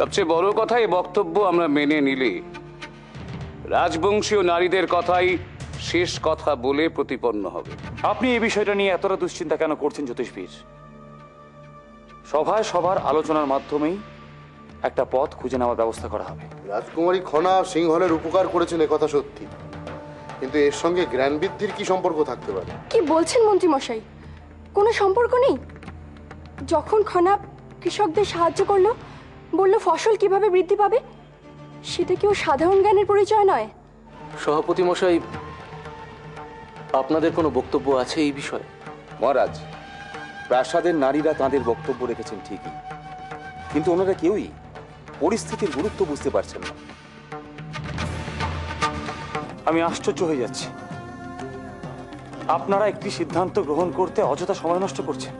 সবচেয়ে বড় কথা, এই বক্তব্য আমরা মেনে নিলে রাজবংশীয় নারীদের কথাই শেষ কথা বলে প্রতিপন্ন হবে। আপনি এই বিষয়টা নিয়ে এতটা দুশ্চিন্তা কেন করছেন জ্যোতিষবীর? সভায় সবার আলোচনার মাধ্যমেই একটা পথ খুঁজে নেওয়ার ব্যবস্থা করা হবে। রাজকুমারী খনা সিংহলের উপকার করেছেন একথা সত্যি, কিন্তু এর সঙ্গে জ্ঞান বৃদ্ধির কি সম্পর্ক থাকতে পারে? কি বলছেন মন্ত্রী মশাই? কোনো সম্পর্ক নেই। যখন খনা কৃষকদের সাহায্য করলো, বলল ফসল কিভাবে বৃদ্ধি পাবে, সেটা কি ও সাধারণ জ্ঞানের পরিচয় নয়? সভাপতি মশাই, আপনাদের কোনো বক্তব্য আছে এই বিষয়ে? মহারাজ, প্রাসাদের নারীরা তাঁদের বক্তব্য রেখেছেন ঠিকই, কিন্তু ওনারা কেউই পরিস্থিতির গুরুত্ব বুঝতে পারছেন না। আমি আশ্চর্য হয়ে যাচ্ছি, আপনারা একটি সিদ্ধান্ত গ্রহণ করতে অযথা সময় নষ্ট করছেন।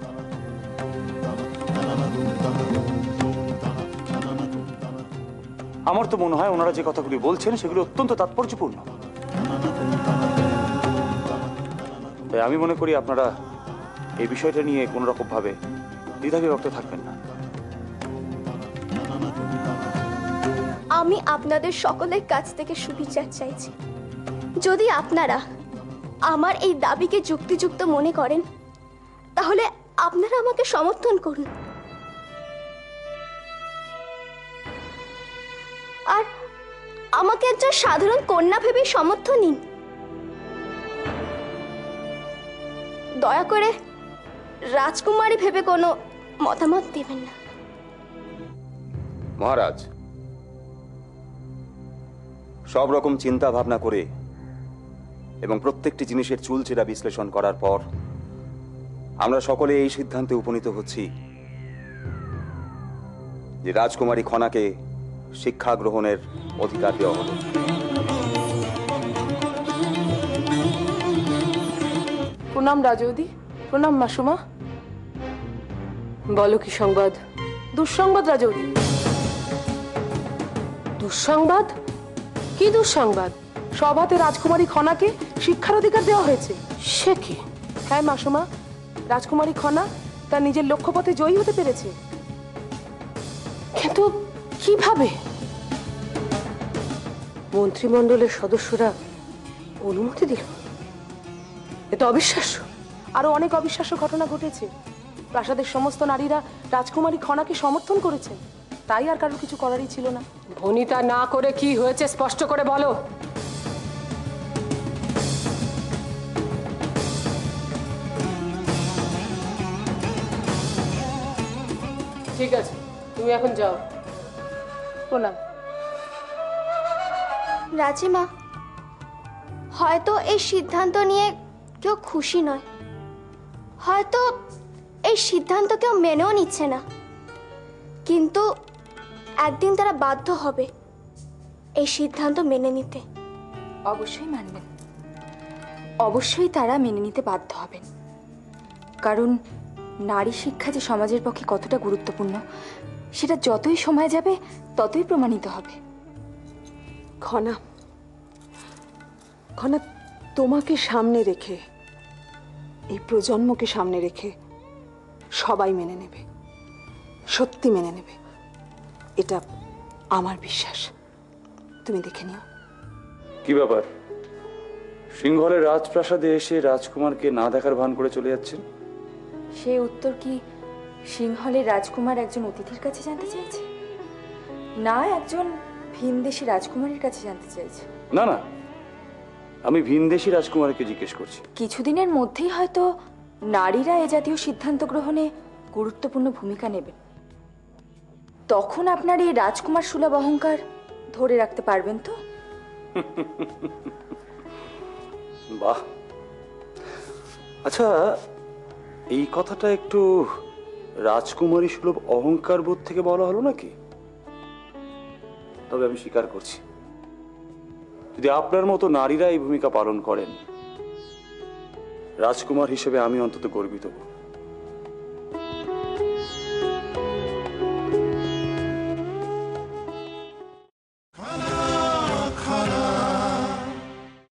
আমার তো মনে হয় ওনারা যে কথাগুলি বলছেন সেগুলো অত্যন্ত তাৎপর্যপূর্ণ। তাই আমি মনে করি আপনারা এই বিষয়টা নিয়ে কোন রকম ভাবে দ্বিধাবিভক্ত থাকবেন না। আমি আপনাদের সকলের কাছ থেকে সুবিচার চাইছি। যদি আপনারা আমার এই দাবিকে যুক্তিযুক্ত মনে করেন, তাহলে আপনারা আমাকে সমর্থন করুন। আর আমাকে একজন সাধারণ কন্যা ভেবে সমর্থন নিন। দয়া করে রাজকুমারী ভেবে কোনো মতামত দেবেন না। মহারাজ, সব রকম চিন্তা ভাবনা করে এবং প্রত্যেকটি জিনিসের চুলচেরা বিশ্লেষণ করার পর আমরা সকলে এই সিদ্ধান্তে উপনীত হচ্ছি যে রাজকুমারী খনাকে শিক্ষা গ্রহণের অধিকার দেওয়া হলো। প্রণাম রাজৌদি, প্রণাম মাসুমা। বলো কি সংবাদ? দুঃসংবাদ রাজৌদি। দুঃসংবাদ? কি দুঃসংবাদ? সভাতে রাজকুমারী খনাকে শিক্ষার অধিকার দেওয়া হয়েছে। সে কি? হ্যাঁ মাসুমা, রাজকুমারী খনা তার নিজের লক্ষ্যপথে জয়ী হতে পেরেছে। কিন্তু কিভাবে? মন্ত্রিমণ্ডলের সদস্যরা অনুমতি দিল? এটা অবিশ্বাস্য। আরো অনেক অবিশ্বাস্য ঘটনা ঘটেছে। প্রাসাদের সমস্ত নারীরা রাজকুমারী খনাকে সমর্থন করেছে, তাই আর কারোর কিছু করারই ছিল না। ভনিতা না করে কি হয়েছে স্পষ্ট করে বলো। ঠিক আছে, তুমি এখন যাও। প্রণাম। রাজিমা, হয়তো এই সিদ্ধান্ত নিয়ে কেউ খুশি নয়, হয়তো এই সিদ্ধান্ত কেউ মেনেও নিচ্ছে না, কিন্তু একদিন তারা বাধ্য হবে এই সিদ্ধান্ত মেনে নিতে। অবশ্যই মানবেন, অবশ্যই তারা মেনে নিতে বাধ্য হবেন। কারণ নারী শিক্ষা যে সমাজের পক্ষে কতটা গুরুত্বপূর্ণ, সেটা যতই সময় যাবে ততই প্রমাণিত হবে। খনা, খনা, তোমাকে সামনে রেখে, এই প্রজন্মকে সামনে রেখে সবাই মেনে নেবে, সত্যি মেনে নেবে, এটা আমার বিশ্বাস। তুমি দেখে নিও। কি ব্যাপার, সিংহলের রাজপ্রাসাদে এসে রাজকুমারকে না দেখার ভান করে চলে যাচ্ছেন? সেই উত্তর কি সিংহলের রাজকুমার একজন অতিথির কাছে জানতে চাইছে, না একজন ভিনদেশী রাজকুমারীর কাছে জানতে চাইছে? না না, আমি ভিনদেশী রাজকুমারীকে জিজ্ঞেস করছি। কিছুদিনের মধ্যেই হয়তো নারীরা এ জাতীয় সিদ্ধান্ত গ্রহণে গুরুত্বপূর্ণ ভূমিকা নেবেন। তখন আপনার এই রাজকুমার সুলভ অহংকার ধরে রাখতে পারবেন তো? বাহ, আচ্ছা, এই কথাটা একটু রাজকুমারী সুলভ অহংকার বোধ থেকে বলা হলো নাকি? তবে আমি স্বীকার করছি, যদি আপনার মতো নারীরা এই ভূমিকা পালন করেন, রাজকুমার হিসেবে আমি অন্তত গর্বিত হব।